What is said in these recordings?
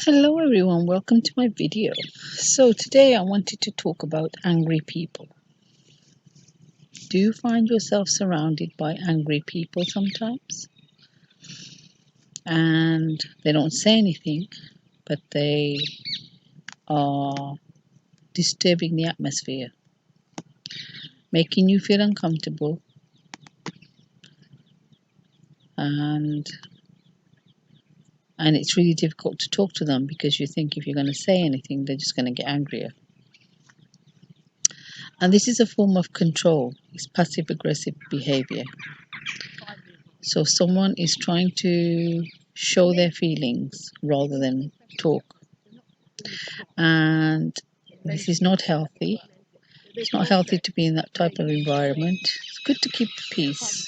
Hello everyone, welcome to my video. So today I wanted to talk about angry people. Do you find yourself surrounded by angry people sometimes? And they don't say anything, but they are disturbing the atmosphere, making you feel uncomfortable, and it's really difficult to talk to them because you think if you're going to say anything, they're just going to get angrier. And this is a form of control. It's passive aggressive behavior. So someone is trying to show their feelings rather than talk. And this is not healthy. It's not healthy to be in that type of environment. It's good to keep the peace.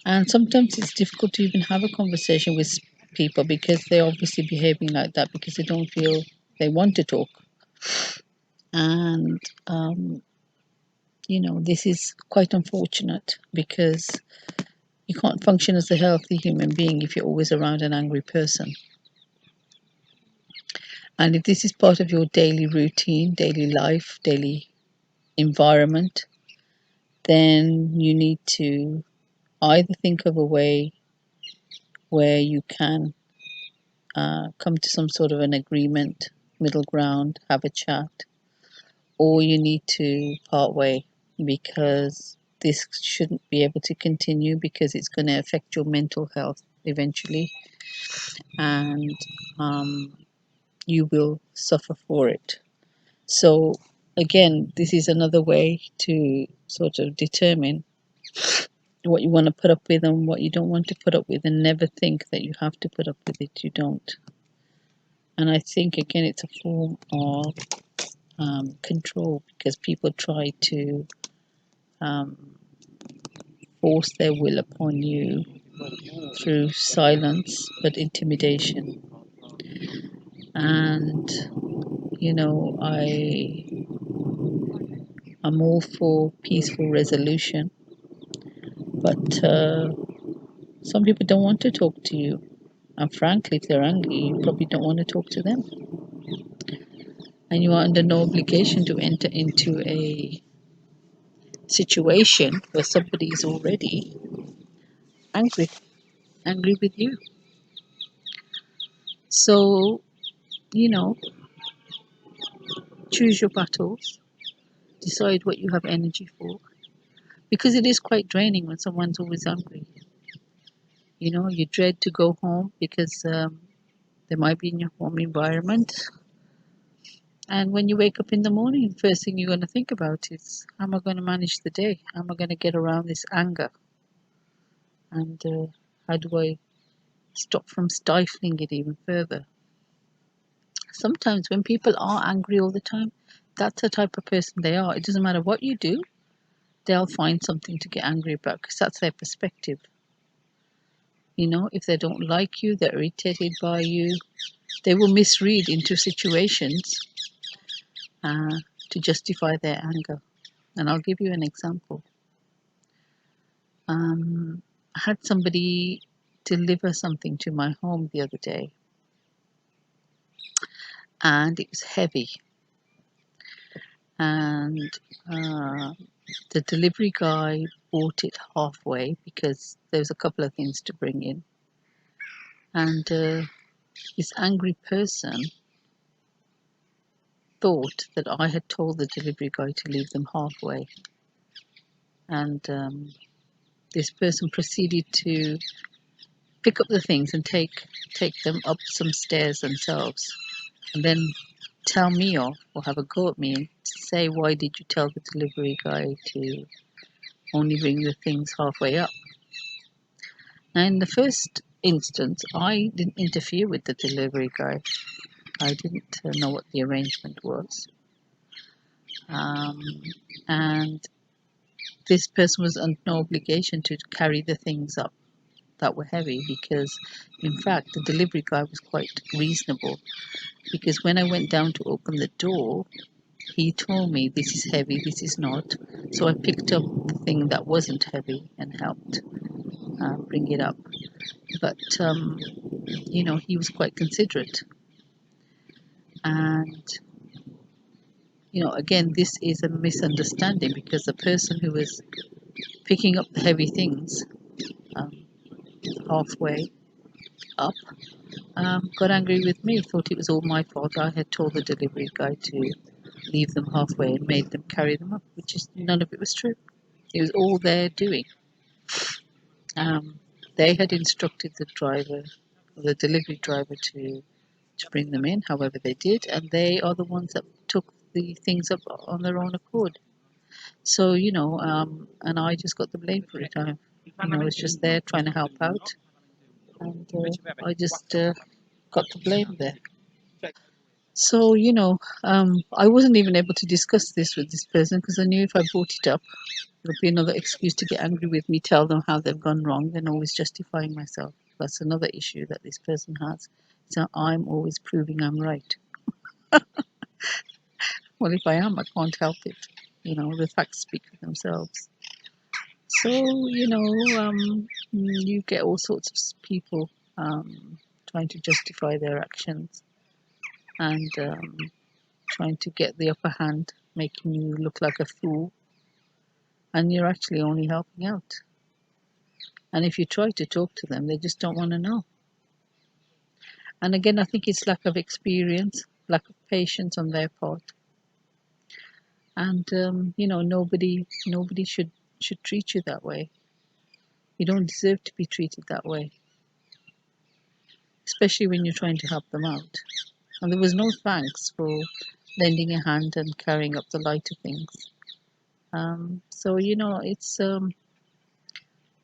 And sometimes it's difficult to even have a conversation with people because they're obviously behaving like that because they don't feel they want to talk. And, this is quite unfortunate because you can't function as a healthy human being if you're always around an angry person. And if this is part of your daily routine, daily life, daily environment, then you need to either think of a way where you can come to some sort of an agreement, middle ground, have a chat, or you need to part way because this shouldn't be able to continue because it's going to affect your mental health eventually, and you will suffer for it. So again, this is another way to sort of determine what you want to put up with and what you don't want to put up with, and never think that you have to put up with it. You don't. And I think again, it's a form of control because people try to force their will upon you through silence, but intimidation. And I'm all for peaceful resolution, but some people don't want to talk to you. And frankly, if they're angry, you probably don't want to talk to them. And you are under no obligation to enter into a situation where somebody is already angry with you. So, you know, choose your battles, decide what you have energy for, because it is quite draining when someone's always angry. You dread to go home because they might be in your home environment. And when you wake up in the morning, the first thing you're going to think about is, how am I going to manage the day? How am I going to get around this anger? And how do I stop from stifling it even further? Sometimes when people are angry all the time, that's the type of person they are. It doesn't matter what you do, they'll find something to get angry about because that's their perspective. If they don't like you, they're irritated by you, they will misread into situations to justify their anger. And I'll give you an example. I had somebody deliver something to my home the other day, and it was heavy. And the delivery guy bought it halfway because there was a couple of things to bring in. And this angry person thought that I had told the delivery guy to leave them halfway. And this person proceeded to pick up the things and take them up some stairs themselves, and then tell me off or have a go at me and say, why did you tell the delivery guy to only bring the things halfway up? Now, in the first instance, I didn't interfere with the delivery guy. I didn't know what the arrangement was. And this person was under no obligation to carry the things up that were heavy, because in fact the delivery guy was quite reasonable, because when I went down to open the door, he told me, this is heavy, this is not. So I picked up the thing that wasn't heavy and helped bring it up. But he was quite considerate. And again, this is a misunderstanding, because the person who was picking up the heavy things, um, halfway up, got angry with me, thought it was all my fault. I had told the delivery guy to leave them halfway and made them carry them up, which is, none of it was true. It was all their doing. Um, they had instructed the delivery driver, to bring them in, however they did, and they are the ones that took the things up on their own accord. So, and I just got the blame for it. I was just there trying to help out, and I just got the blame there. So, I wasn't even able to discuss this with this person, because I knew if I brought it up, it'll be another excuse to get angry with me, tell them how they've gone wrong, then always justifying myself. That's another issue that this person has. So I'm always proving I'm right. Well, if I am, I can't help it. The facts speak for themselves. So, you get all sorts of people trying to justify their actions, and trying to get the upper hand, making you look like a fool, and you're actually only helping out. And if you try to talk to them, they just don't want to know. And again, I think it's lack of experience, lack of patience on their part, and nobody should treat you that way. You don't deserve to be treated that way, especially when you're trying to help them out. And there was no thanks for lending a hand and carrying up the lighter things. So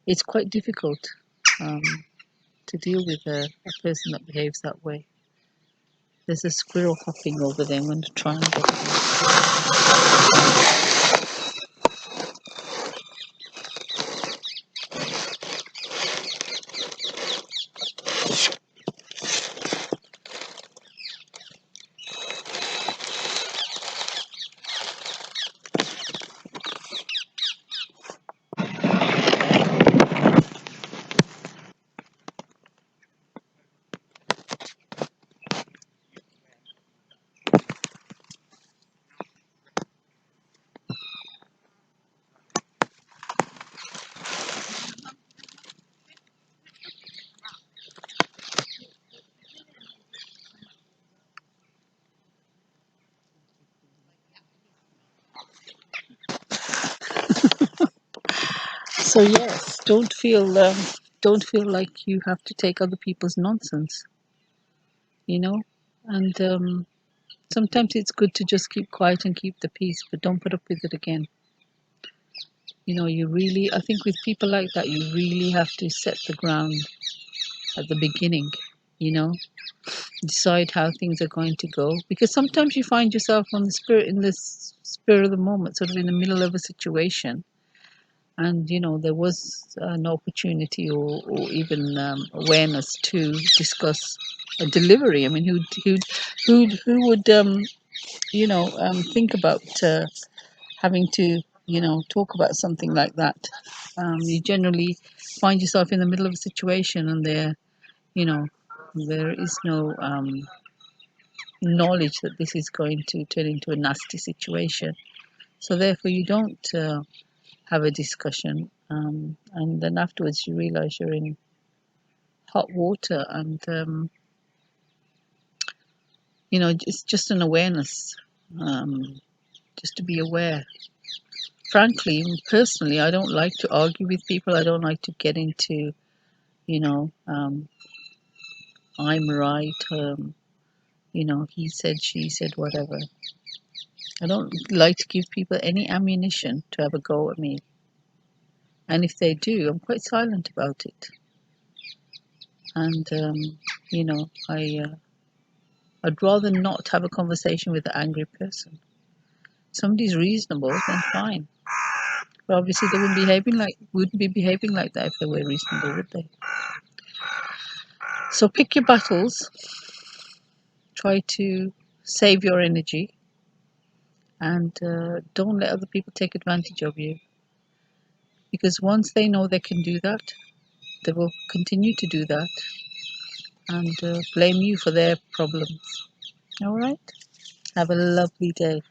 it's quite difficult um, to deal with a person that behaves that way. There's a squirrel hopping over there. I'm going to try and get it. So yes, don't feel like you have to take other people's nonsense, you know. And sometimes it's good to just keep quiet and keep the peace, but don't put up with it again. I think with people like that, you really have to set the ground at the beginning. You know, decide how things are going to go, because sometimes you find yourself in this spur of the moment, sort of in the middle of a situation, and there was an opportunity, or even awareness to discuss a delivery. I mean, who would think about having to talk about something like that? You generally find yourself in the middle of a situation, and you know there is no knowledge that this is going to turn into a nasty situation. So therefore, you don't have a discussion, and then afterwards you realize you're in hot water, and it's just an awareness, just to be aware. Frankly, personally, I don't like to argue with people. I don't like to get into, I'm right, he said, she said, whatever. I don't like to give people any ammunition to have a go at me. And if they do, I'm quite silent about it. And, I'd rather not have a conversation with an angry person. If somebody's reasonable, then fine. But obviously they wouldn't be behaving like that if they were reasonable, would they? So pick your battles, try to save your energy, and don't let other people take advantage of you. Because once they know they can do that, they will continue to do that, and blame you for their problems. All right. Have a lovely day.